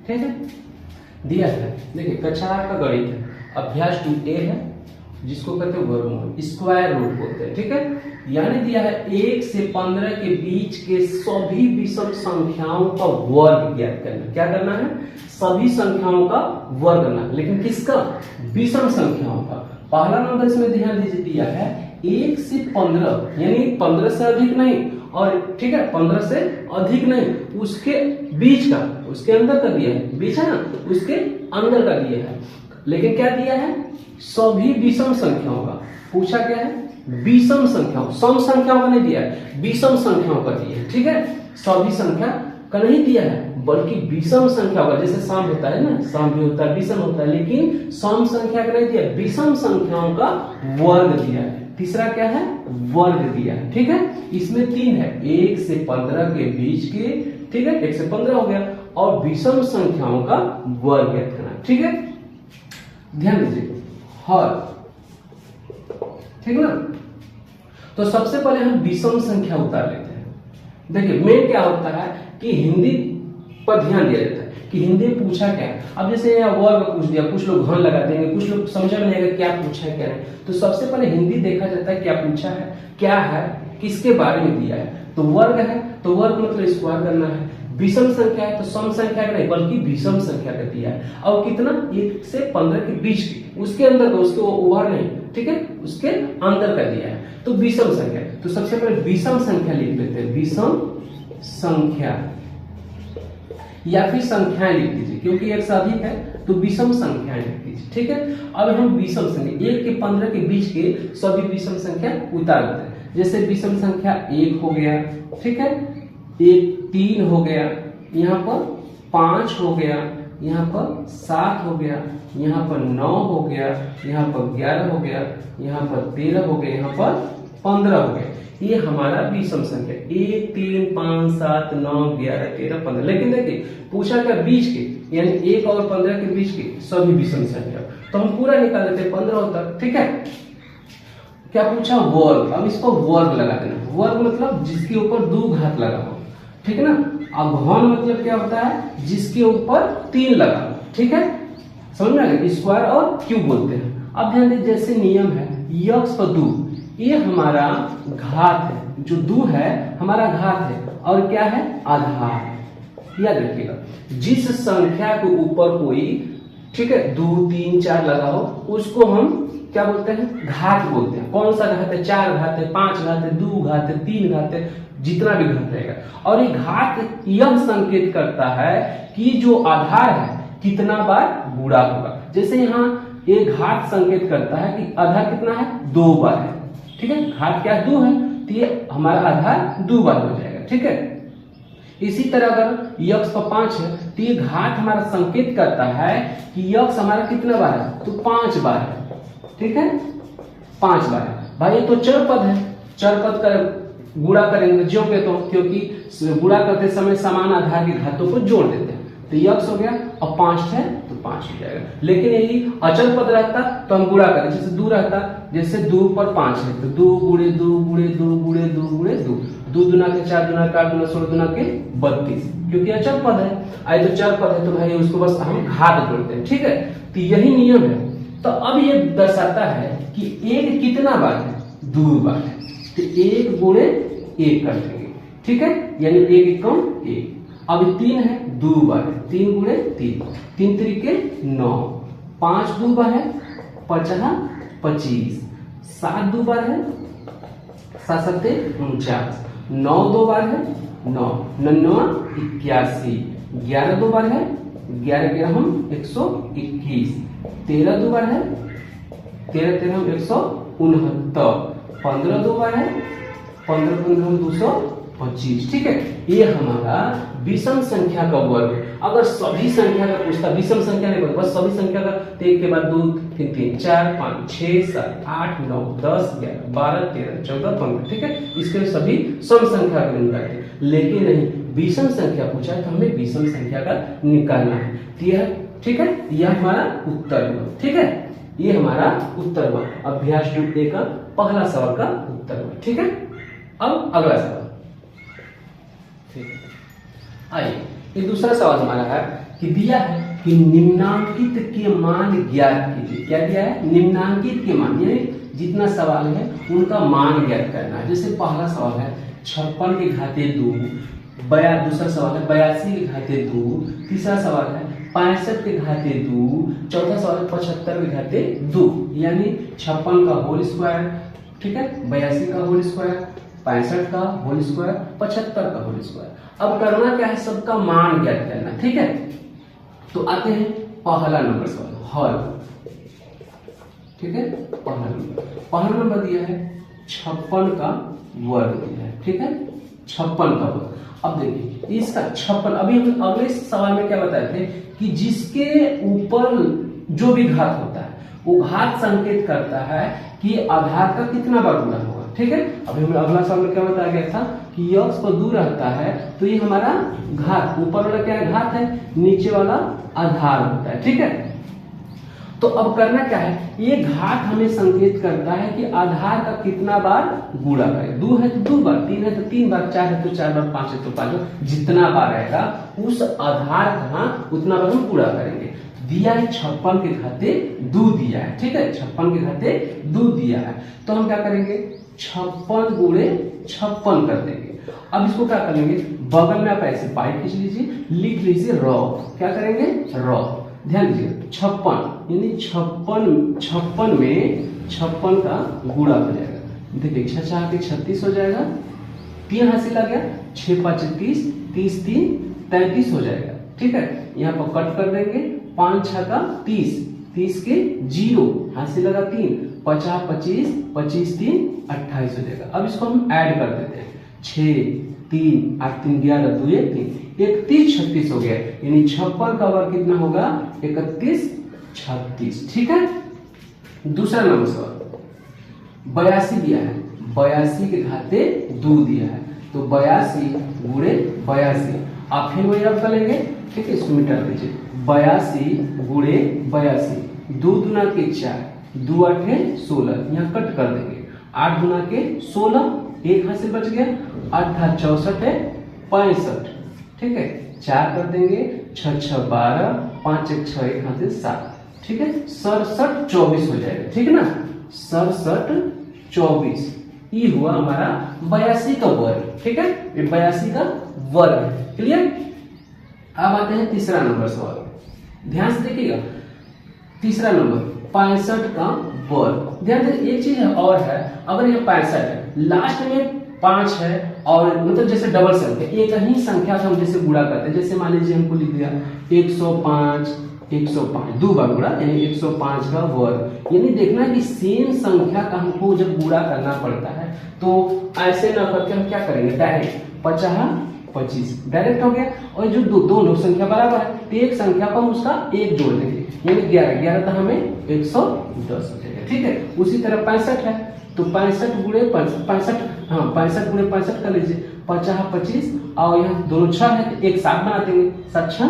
ठीक है, दिया है। देखिए कक्षा 8 का गणित है, अभ्यास 2A है, जिसको कहते हैं वर्गमूल, स्क्वायर रूट बोलते हैं। ठीक है, यानी दिया है 1 से 15 के बीच के सभी विषम संख्याओं का वर्ग ज्ञात करना। क्या करना है? सभी संख्याओं का वर्ग करना, लेकिन किसका? विषम संख्याओं का। पहला नंबर इसमें ध्यान दीजिए दिया है 1 से 15, यानी 15 से अधिक नहीं, और ठीक है 15 से अधिक नहीं, उसके बीच का, उसके अंदर का दिया है, बीच है ना, उसके अंदर का दिया है। लेकिन क्या दिया है? सभी विषम संख्याओं का। पूछा क्या है? विषम संख्याओं, सम संख्याओं का नहीं दिया है, विषम संख्याओं का दिया है। ठीक है, सभी संख्या का नहीं दिया है, बल्कि विषम संख्या का। जैसे सम होता है ना, सम भी होता है, विषम होता है, लेकिन सम संख्या का नहीं दिया, विषम संख्याओं का वर्ग दिया है। तीसरा क्या है? वर्ग दिया है। ठीक है, इसमें 3 है, 1 से 15 के बीच के, ठीक है 1 से 15 हो गया, और विषम संख्याओं का वर्ग ज्ञात करना। ठीक है, ध्यान दीजिए हर, ठीक ना। तो सबसे पहले हम विषम संख्या उतार लेते हैं। देखिए मेन क्या होता है कि हिंदी पर ध्यान दिया जाता है कि हिंदी में पूछा क्या है। अब जैसे यहाँ वर्ग पूछ दिया, कुछ लोग घन लगा देंगे, कुछ लोग समझ में नहीं आएगा क्या पूछा है क्या नहीं। तो सबसे पहले हिंदी देखा जाता है क्या पूछा है, क्या है, किसके बारे में दिया है। तो वर्ग है तो वर्ग मतलब स्क्वायर करना है, विषम संख्या है तो सम संख्या का नहीं बल्कि विषम संख्या का दिया है। और कितना? 1 से 15 के बीच की, उसके अंदर का, उसके ओवर नहीं, ठीक है, उसके अंदर का दिया है, तो विषम संख्या। तो सबसे पहले विषम संख्या लिख लेते हैं, विषम संख्या, या फिर संख्याएं लिख दीजिए, क्योंकि एक से अधिक है तो विषम संख्याएं लिख दीजिए। ठीक है, अब हम विषम संख्या 1 के 15 के बीच के सभी विषम संख्या उतार लेते हैं। जैसे विषम संख्या 1 हो गया, ठीक है, 3 हो गया, यहाँ पर 5 हो गया, यहाँ पर 7 हो गया, यहाँ पर 9 हो गया, यहाँ पर 11 हो गया, यहाँ पर 13 हो गया, यहाँ पर 15 हो गया। ये हमारा विषम संख्या 1 3 5 7 9 11 13 15। लेकिन देखिए पूछा क्या? बीच के, यानी 1 और 15 के बीच के सभी विषम संख्या। तो हम पूरा निकाल देते हैं 15 होता। ठीक है, क्या पूछा? वर्ग। अब इसको वर्ग लगा देना। वर्ग मतलब जिसके ऊपर 2 घात लगा हो, ठीक है ना। अब घन मतलब क्या होता है? जिसके ऊपर 3 लगा हो। ठीक है, समझ में आ गया? स्क्वायर और क्यूब बोलते हैं। अब ध्यान दीजिए, जैसे नियम है यक्स पर 2, ये हमारा घात है, जो 2 है हमारा घात है, और क्या है? आधार। याद रखिएगा, जिस संख्या के ऊपर कोई, ठीक है, 2 3 4 लगा हो, उसको हम क्या बोलते हैं? घात बोलते हैं। कौन सा घात है? 4 घात है, 5 घात है, 2 घात है, 3 घात है, जितना भी घात रहेगा। और ये घात यह संकेत करता है कि जो आधार है कितना बार गुणा होगा। जैसे यहाँ ये घात संकेत करता है कि आधार कितना है? 2 बार है। ठीक है, घात क्या है? 2 है, तो ये हमारा आधार 2 बार हो जाएगा। ठीक है, इसी तरह अगर यक्स पर 5 है तो ये घात हमारा संकेत करता है कि यक्स हमारा कितना बार है? तो 5 बार है। ठीक है, 5 बार है। भाई ये तो चर पद है, चर पद का गुणा करेंगे जो के, तो क्योंकि गुणा करते समय समान आधार के घातों को जोड़ देते हैं, तो यक्स हो गया, और 5 है तो 5 हो जाएगा। लेकिन यही अचल पद रहता तो हम गुणा करें, जैसे 2 रहता, जैसे 2 पर 5 है तो 2 गुणे 2 गुणे 2 गुणे 2 गुणे 2, 2 दुना के 4 दुना के 8 दुना 16 दुना के 32, क्योंकि अचल पद है। आई तो चर पद है तो भाई उसको बस हम घात जोड़ते हैं। ठीक है, तो यही नियम है। तो अब ये दर्शाता है कि 1 कितना बार है? 2 बार है, तो 1 गुणे 1 कर देंगे। ठीक है, यानी 1 एकम 1। अब 3 है, 2 बार है, 3 गुणे 3, 3 त्रिके 9, 5 2 बार है, 50 25, 7 2 बार है, 7 7 49, 9 2 बार है, 9 9 81, 11 2 बार है, 11 11 हम 121, 13 2 बार है, 13 13 हम 169, 15 2 बार है, 15 15 हम 225। ठीक है, ये हमारा विषम संख्या का वर्ग। अगर सभी संख्या का पूछता, विषम संख्या नहीं बस सभी संख्या का, तो 1 के बाद 2 3 3 4 5 6 7 8 9 10 11 12 13 14 15। ठीक है, इसके सभी सम संख्या का निकालते हैं। लेकिन नहीं, विषम संख्या पूछा है तो हमें विषम संख्या का निकालना है। ठीक है, यह हमारा उत्तर हुआ। ठीक है, ये हमारा उत्तर हुआ, अभ्यास 2A का पहला सवाल का उत्तर हुआ। ठीक है, अब अगला सवाल। ठीक है, आइए, ये दूसरा सवाल हमारा है कि दिया है कि निम्नांकित के मान ज्ञात कीजिए। क्या दिया है? निम्नांकित के मान, यानी जितना सवाल है उनका मान ज्ञात करना है। जैसे पहला सवाल है 56 के घाते 2, दूसरा सवाल है 82 के घाते 2, तीसरा सवाल है 65 के घाते 2, चौथा सवाल है 75 के घाते 2, यानी 56 का होल स्क्वायर, ठीक है, 82 का होल स्क्वायर, 65 का होल स्क्वायर, 75 का होल स्क्वायर। अब करना क्या है? सबका मान ज्ञात करना, ठीक है। तो आते हैं पहला नंबर सवाल, हल, ठीक है। पहला नंबर दिया है 56 का वर्ग दिया है, ठीक है, 56 का वर्ग। अब देखिए इसका 56, अभी हम अगले सवाल में क्या बताए थे कि जिसके ऊपर जो भी घात होता है वो घात संकेत करता है कि आधार का कितना बार गुणा होगा, ठीक है। अभी हमें अगला सवाल में क्या बताया गया था कि यक्स पर दूर रहता है तो ये हमारा घात, ऊपर वाला क्या है? घात है, नीचे वाला आधार होता है, ठीक है। तो अब करना क्या है? ये घात हमें संकेत करता है कि आधार का कितना बार गुणा करें। 2 है तो 2 बार, 3 है तो 3 बार, 4 है तो 4 बार, 5 है तो 5 बार, जितना बार रहेगा उस आधार का उतना बार हम पूरा करेंगे। दिया है 56 के घाते 2 दिया है, ठीक है, 56 के घाते 2 दिया है, तो हम क्या करेंगे? 56 गुणे 56 कर देंगे। अब इसको क्या करेंगे? बगल में आप ऐसे पाई खींच लीजिए, लिख लीजिए रॉ। क्या करेंगे? रॉ। ध्यान दीजिए 56 यानी 56 में 56 का गुणा हो जाएगा। देखिए 6 के 36 हो जाएगा, 3 हासिल आ गया, 6 5 30, 30 3 33 हो जाएगा, ठीक है। यहाँ पर कट कर देंगे, 5 6 का 30, 30 के 0 हासिल लगा 3, 50 25, 25 3 28 हो जाएगा। अब इसको हम ऐड कर देते हैं, 6 3 8 3 11 2 1 3, 31 36 हो गया, यानी 56 का वर्ग कितना होगा? 31 36, ठीक है। दूसरा नंबर सवाल 82 दिया है, 82 के घाते 2 दिया है, तो 82 गुणे 82, आप फिर वही रब कर लेंगे, ठीक है, इसको मिटा दीजिए। 82 गुणे 82, 2 दूना के 4, 2 8 16, यहाँ कट कर देंगे, 8 दूना के 16, 1 हासिल बच गया, 8 64 है 65, ठीक है, 4 कर देंगे, 6 6 12, 5 1 6 1 हासिल 7, ठीक है, 67 24 हो जाएगा, ठीक है ना, 67 24, ये हुआ हमारा 82 का वर्ग, ठीक है, ये 82 का वर्ग है, क्लियर। अब आते हैं तीसरा नंबर सवाल, ध्यान से देखिएगा, तीसरा नंबर 65 का वर्ग। ध्यान से एक चीज है और है, अगर ये 65 है, लास्ट में 5 है और मतलब जैसे डबल संख्या, एक ही संख्या से हम जैसे गुणा करते हैं, जैसे मान लीजिए हमको लिख दिया 105 105, 2 बार गुणा यानी 105 का वर्ग, यानी देखना कि सेम संख्या का हमको जब गुणा करना पड़ता है तो ऐसे ना करके हम क्या करेंगे, डायरेक्ट 50 25 डायरेक्ट हो गया, और जो दोनों संख्या बराबर है तो एक संख्या को हम उसका 1 जोड़ देंगे, यानी 11 11 तो हमें 110 हो जाएगा, ठीक है। उसी तरह 65 है तो 65 गुणे 65, हाँ 65 गुणे 65 कर लीजिए, 50 25, और यहाँ दोनों 6 है तो एक 7 बना देंगे, 7 6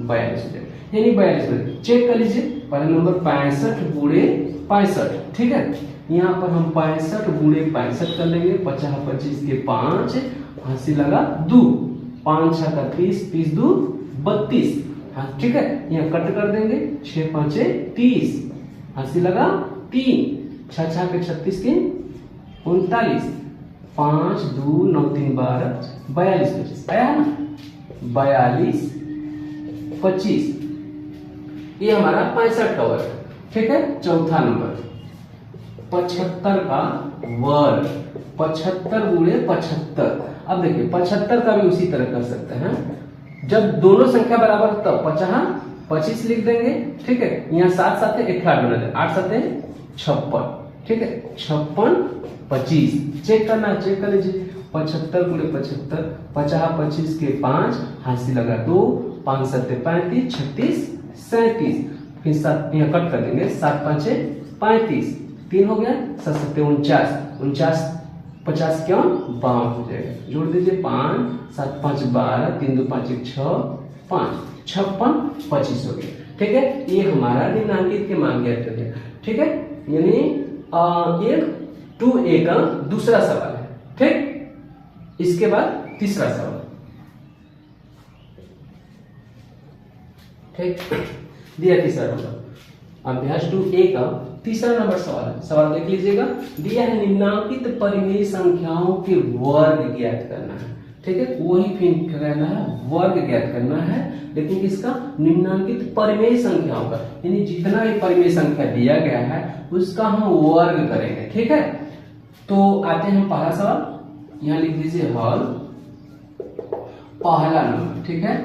42 हो जाएगा, यानी 42 में चेक कर लीजिए। पहला नंबर 65 गुणे 65, ठीक है, यहाँ पर हम 65 गुणे 65 कर लेंगे, 50 25 के 5 हासिल लगा 2, 5 6 का 30, 30 2 32, हाँ ठीक है, यहाँ कट कर देंगे, 6 5 30 हासिल लगा 3, 6 6 के 36 के 39, 5 2 9 3 12 42 25 आया है ना, 42 25, ये हमारा 65 का वर्ग, ठीक है। चौथा नंबर 75 का वर्ग, 75 गुणे 75। अब देखिए 75 का भी उसी तरह कर सकते हैं, जब दोनों संख्या बराबर तब 50 25 लिख देंगे, ठीक है, यहाँ 7 7 68 बना दें, 8 7 56, ठीक है, 56 25 चेक करना है, चेक कर लीजिए, 75 गुणे 75, 50 25 के 5 हासिल लगा 2, 5 7 35 36 37, फिर 7 यहाँ कट कर देंगे, 7 5 35, 3 हो गया, 7 7 49, 49 50 क्यों 52 हो जाएगा, जोड़ दीजिए 5 7 5 12, 3 2 5 1 6 5, 56 25 हो गया, ठीक है। ये हमारा निम्नांकित के मान ज्ञात कर दिया, ठीक है, यानी ये 2A का दूसरा सवाल है, ठीक। इसके बाद तीसरा सवाल, ठीक, दिया तीसरा नंबर अभ्यास 2A का तीसरा नंबर सवाल है। सवाल देख लीजिएगा, दिया है निम्नांकित परिमेय संख्याओं के वर्ग ज्ञात करना है। ठीक है, वही फिर करना है, वर्ग ज्ञात करना है, लेकिन किसका? निम्नांकित परिमेय संख्याओं का, यानी जितना भी परिमेय संख्या दिया गया है उसका हम वर्ग करेंगे। ठीक है, तो आते हैं पहला सवाल, यहां लिख दीजिए हल पहला नंबर। ठीक है,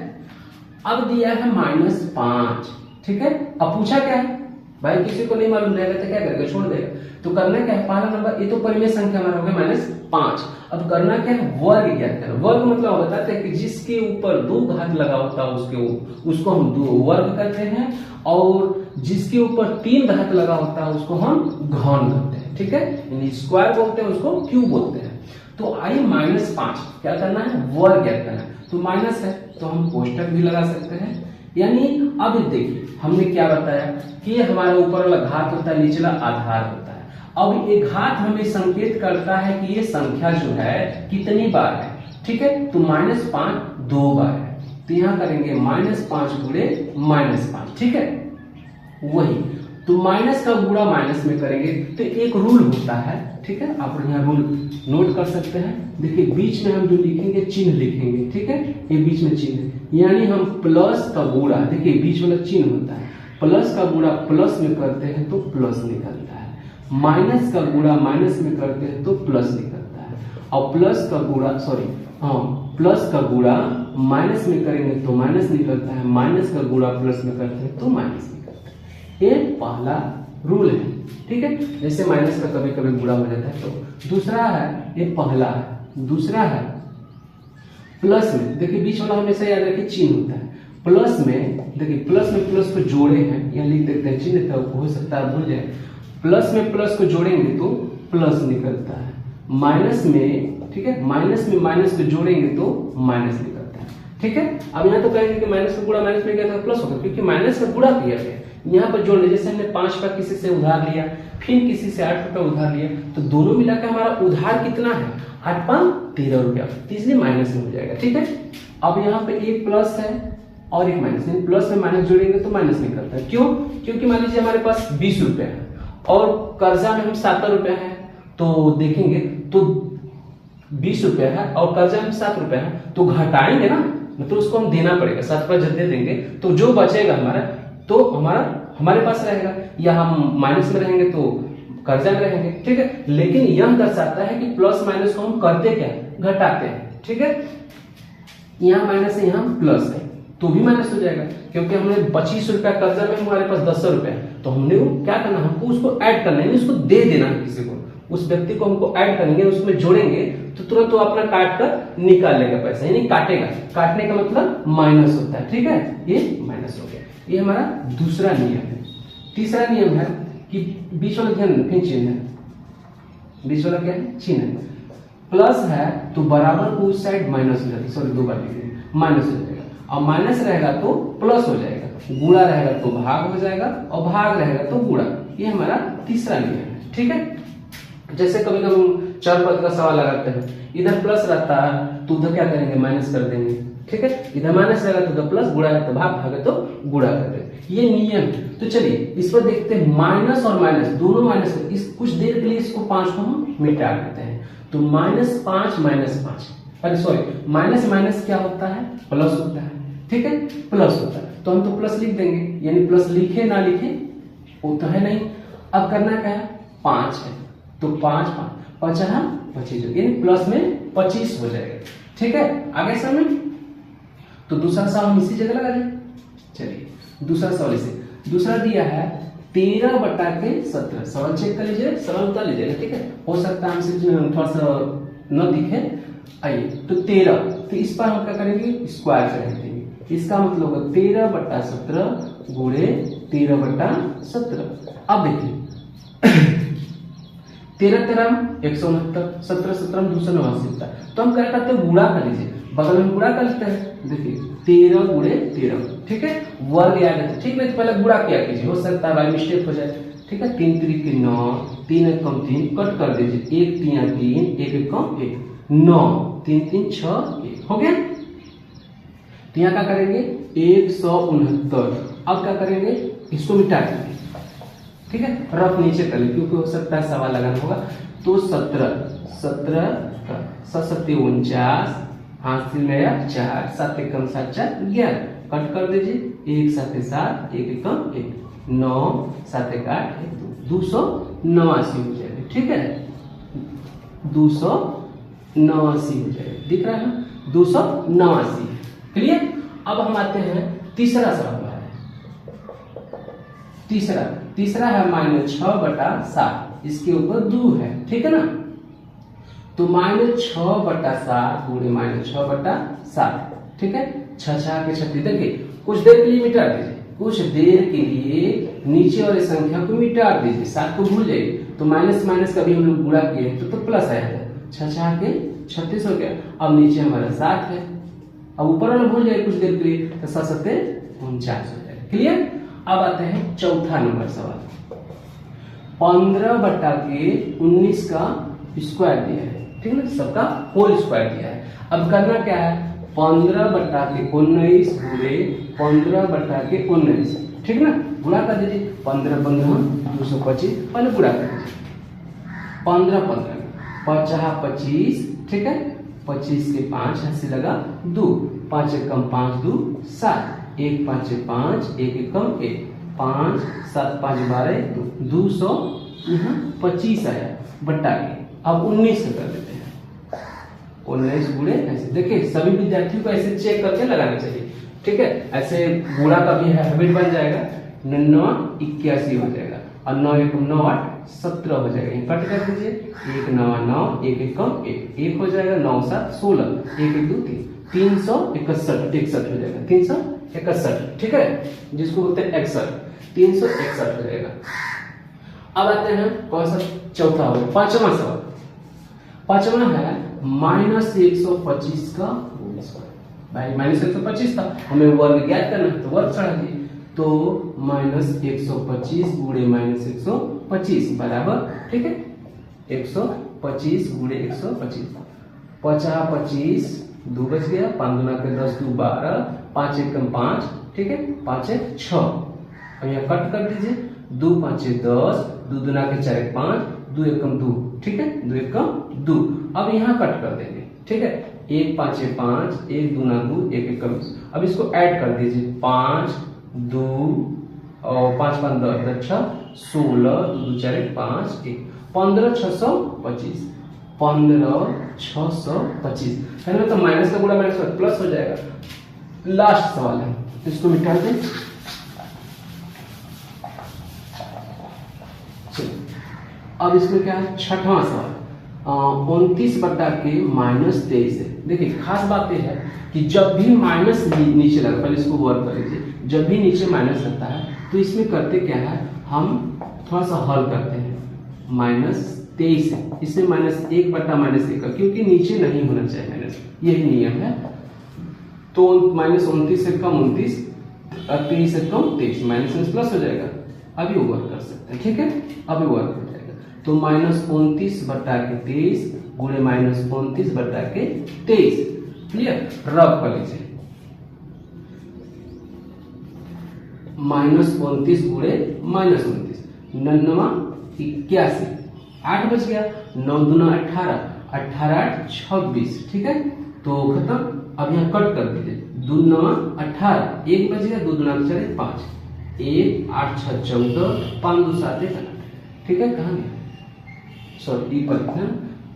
अब दिया है -5। ठीक है, अब पूछा क्या है भाई, किसी को नहीं मालूम रहेगा तो क्या करेगा, छोड़ देगा। तो करना क्या है, पहला नंबर, ये तो परिमेय संख्या हमारा हो गया -5। अब करना क्या है, वर्ग ज्ञात करना। वर्ग मतलब बताते हैं कि जिसके ऊपर 2 घात लगा होता है उसको हम वर्ग करते हैं, और जिसके ऊपर 3 घात लगा होता है उसको हम घन करते हैं। ठीक है, यानी स्क्वायर बोलते हैं, उसको क्यूब बोलते हैं। तो आइए -5 क्या करना है, वर्ग ज्ञात करना है। तो माइनस है तो हम कोष्टक भी लगा सकते हैं, यानी अब देखिए हमने क्या बताया कि हमारे ऊपर वाला घात होता है, निचला आधार होता है। अब ये घात हमें संकेत करता है कि ये संख्या जो है कितनी बार है। ठीक है, तो -5 2 बार है, तो यहां करेंगे -5 गुणे -5। ठीक है, वही तो माइनस का गुणा माइनस में करेंगे तो एक रूल होता है। ठीक है, आप यहाँ रूल नोट कर सकते हैं। देखिए बीच में हम जो लिखेंगे चिन्ह लिखेंगे। ठीक है, ये बीच में चिन्ह है, यानी हम प्लस का गुणा, देखिए बीच वाला चिन्ह होता है, प्लस का गुणा प्लस में करते हैं तो प्लस निकलता है, माइनस का गुणा माइनस में करते हैं तो प्लस निकलता है, और प्लस का गुणा प्लस का गुणा माइनस में करेंगे तो माइनस निकलता है, माइनस का गुणा प्लस में करते हैं तो माइनस निकलता है। ये पहला रूल है। ठीक है, जैसे माइनस का कभी कभी गुणा हो जाता है। तो दूसरा है, ये पहला है। दूसरा है प्लस में, देखिए बीच वाला हमेशा याद रखिए चिन्ह होता है। प्लस में देखिए, प्लस में प्लस को जोड़े हैं, यहाँ लिख देते हैं, चिन्ह था हो सकता है भूल जाए। प्लस में प्लस को जोड़ेंगे तो प्लस निकलता है, माइनस में, ठीक है, माइनस में माइनस को जोड़ेंगे तो माइनस निकलता है। ठीक है, अब यहाँ तो कहेंगे कि माइनस का गुणा माइनस में क्या था, प्लस होगा, क्योंकि माइनस का गुणा किया गया। यहाँ पर जोड़ ले, जैसे हमने 5 का किसी से उधार लिया, फिर किसी से 8 रुपया उधार लिया, तो दोनों मिलाकर हमारा उधार कितना है, 8 5 13 रुपया, इसलिए माइनस में हो जाएगा। ठीक है, अब यहाँ पे एक प्लस है और एक माइनस, प्लस में माइनस जोड़ेंगे तो माइनस निकलता है। क्यों? क्योंकि मान लीजिए हमारे पास 20 रुपया है और कर्जा में हम 70 रुपया है, तो देखेंगे तो 20 रुपया है और कर्जा में 7 रुपया है, तो घटाएंगे ना, मतलब उसको हम देना पड़ेगा, 7 रुपया जब दे देंगे तो जो बचेगा हमारा, तो हमारे पास रहेगा, या हम माइनस में रहेंगे तो कर्जा में रहेंगे। ठीक है, लेकिन यह दर्शाता है कि प्लस माइनस को हम करते क्या, घटाते हैं। ठीक है, यहाँ माइनस है, यहाँ प्लस है, तो भी माइनस हो जाएगा, क्योंकि हमने 25 रुपया कर्जा में, हमारे पास 10 रुपया है, तो हमने क्या करना, हमको उसको ऐड करना है, उसको दे देना है किसी को, उस व्यक्ति को हमको ऐड करेंगे, उसमें जोड़ेंगे तो तुरंत वो अपना काट कर निकाल लेगा पैसा, यानी काटेगा। काटने का मतलब माइनस होता है। ठीक है, ये माइनस हो गया, ये हमारा दूसरा नियम है। तीसरा नियम है कि बीच वाला ध्यान फिर चिन्ह है, बीच वाला क्या है, चिन्ह है। प्लस है तो बराबर को उस साइड माइनस हो जाएगा, सॉरी 2 बार माइनस हो जाएगा, और माइनस रहेगा तो प्लस हो जाएगा, गुणा रहेगा तो भाग हो जाएगा, और भाग रहेगा तो गुणा। ये हमारा तीसरा नियम है। ठीक है, जैसे कभी कभी हम चर पद का सवाल लगाते हैं, इधर प्लस रहता है तो उधर क्या करेंगे, माइनस कर देंगे। ठीक है, इधर माइनस रहेगा तो उधर प्लस, गुणा है तो भाग, भागे तो गुणा कर देंगे, ये नियम है। तो चलिए इस पर देखते हैं, माइनस और माइनस दोनों माइनस, इस कुछ देर के लिए इसको 5 को हम मिटा देते हैं, तो -5 -5, अरे सॉरी, माइनस माइनस क्या होता है, प्लस होता है। ठीक है, प्लस होता है, तो हम तो प्लस लिख देंगे, यानी प्लस लिखे ना लिखे वो तो है नहीं। अब करना क्या है, 5 है तो 5 5 25, यानी प्लस में 25 हो जाएगा। ठीक है, आगे समय तो दूसरा सवाल हम इसी जगह लगा दें। चलिए दूसरा सवाल इसे, दूसरा दिया है 13/17, सवाल चेक कर लीजिए, सवाल उतार लीजिएगा। ठीक है, हो सकता है हमसे थोड़ा सा न दिखे। आइए तो 13, तो इस पर हम क्या करेंगे, स्क्वायर करेंगे, इसका मतलब होगा 13/17 गुणे 13/17। अब देखिए 13 13 169, 17 17 289 होता है, तो हम क्या करते हैं, गुणा कर लीजिए, बगल में गुणा कर लेते हैं। देखिए 13 गुणे 13, ठीक है, वर्ग याद है, ठीक है, तो पहले गुणा किया कीजिए, हो सकता है बाय मिस्टेक हो जाए। ठीक है, 3 3 9, 3 1 कम 3, कट कर दीजिए, 1 3 3, 1 1 कम 1, 9 3 3 6 1 हो गया। तो यहाँ क्या करेंगे, 169। अब क्या करेंगे, इसको मिटा देंगे, ठीक है, रफ नीचे कर लेंगे क्योंकि हो सकता है सवाल लगाना होगा। तो 17 सत्ते 49, हाथ में आया 4, 7 एकम 7 4 11, कट कर दीजिए, 1 7 7, 1 एकम 1, 9 7 1 8 289 हो जाएगा, ठीक है, 289 हो जाएगा, दिख रहा है 289। क्लियर। अब हम आते हैं तीसरा सवाल है। तीसरा है -6/7, इसके ऊपर 2 है, ठीक है ना। तो -6/7 गुणे -6/7, ठीक है, 6 6 के 36। देखिए कुछ देर के लिए मिटा दीजिए, कुछ देर के लिए नीचे वाली संख्या को मिटा दीजिए, 7 को भूल जाइए। तो माइनस माइनस कभी हम लोग गुणा किए तो प्लस आया है, 6 6 के 36 हो गया। अब नीचे हमारा 7 है, अब ऊपर वाला भूल जाए कुछ देर के लिए, तो 7 7 49 हो जाएगा। क्लियर। अब आते हैं चौथा नंबर सवाल। 15/19 का स्क्वायर दिया है, ठीक है, सबका होल स्क्वायर दिया है। अब करना क्या है, 15/19 गुणे 15/19, ठीक है ना, गुणा कर दीजिए, 15 15 225, पहले गुणा कर दीजिए, 15 15 50 25, ठीक है, 25 के 5 ऐसे लगा 2, 5 एकम 5 2 7, 1 5 5, 1 एकम 1, 5 7 5 12 225 आया बट्टा के। अब 19 कर देते हैं, 19 गुणे ऐसे। देखिए सभी विद्यार्थियों को ऐसे चेक करके लगाना चाहिए, ठीक है, ऐसे गुणा का भी हैबिट बन जाएगा। 9 81 हो जाएगा, और 9 एकम 9 8 17 हो जाएगा, कट कर दीजिए, 1 9 9, 1 एकम 1 हो जाएगा, 9 7 16, 1 1 2 3, 361 हो जाएगा, 361, ठीक है, जिसको बोलते हैं 61, 361 हो जाएगा। अब आते हैं कौन सा, चौथा हो, पांचवा सवाल। पांचवा है -125 का होल स्क्वायर। भाई -125 था, हमें वर्ग ज्ञात करना है, तो वर्ग चढ़ा दिए, तो -125 गुणे -125 बराबर, ठीक है, 125 गुणे 125, 50 25 2 बच गया, 5 दूना के 10 2 12, 5 एकम 5, ठीक है, 5 1 6। अब यहाँ कट कर दीजिए, 2 5 10, 2 दूना के 4 1 5, 2 एकम 2, ठीक है, 2 एकम 2। अब यहाँ कट कर देंगे, ठीक है, 1 5 5, 1 दूना 2, 1 एकम। अब इसको ऐड कर दीजिए, 5 2 और 5 5 10 6 16, 2 2 4 1 5 1, 15 625, 15 625, है ना। तो माइनस का गुणा माइनस का प्लस हो जाएगा। लास्ट सवाल है, इसको मिटा दें। अब इसमें क्या है, छठवां सवाल, 29/23 है। देखिए खास बात यह है कि जब भी माइनस नीचे लगा, पहले इसको वर्क कर लीजिए, जब भी नीचे माइनस लगता है तो इसमें करते क्या है, हम थोड़ा सा हल करते हैं। -23 है, इसमें -1/-1 क्योंकि नीचे नहीं होना चाहिए माइनस, यही नियम है। तो -29 से कम 29, 23 से कम 23, माइनस प्लस हो जाएगा। अभी वर्क कर सकते हैं, ठीक है, अभी वर्क हो जाएगा। तो -29/23 गुणे -29/23, क्लियर, रब कर लीजिए, -29 गुणे -29, 99 81, 8 बच गया, 9 दूना 18, 18 8 26, ठीक है, तो खत्म। अब यहाँ कट कर दीजिए, 2 9 18, 1 बच गया, 2 दूना 4 5, 1 8 6 14, 5 2 7 1 8, ठीक है, कहाँ गया, सॉरी पर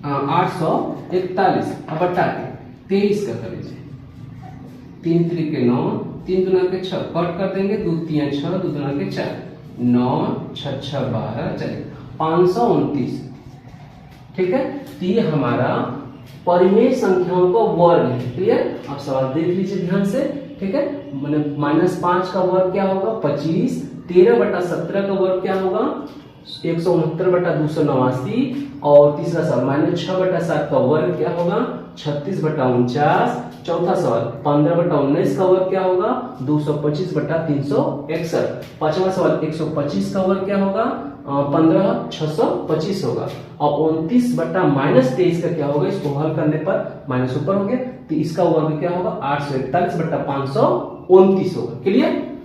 841। अब बटा के 23 का कर लीजिए, 3 3 के 9, 3 दूना के 6, कट कर देंगे, 2 3 6, 2 दूना के 4, 9 6 6 12, चलिए 529, ठीक है। तो ये हमारा परिमेय संख्याओं का वर्ग है। क्लियर। आप सवाल देख लीजिए ध्यान से, ठीक है। मैंने -5 का वर्ग क्या होगा 25, 13/17 का वर्ग क्या होगा 169/289, और तीसरा सवाल -6/7 का वर्ग क्या होगा 36/49, चौथा सवाल 15/19 का वर्ग क्या होगा 225/361, पांचवा सवाल 125 का वर्ग क्या होगा 15,625 होगा, और 29/-23 का क्या होगा, इसको हल करने पर माइनस ऊपर हो गया, तो इसका वर्ग क्या होगा 841/529 होगा। क्लियर।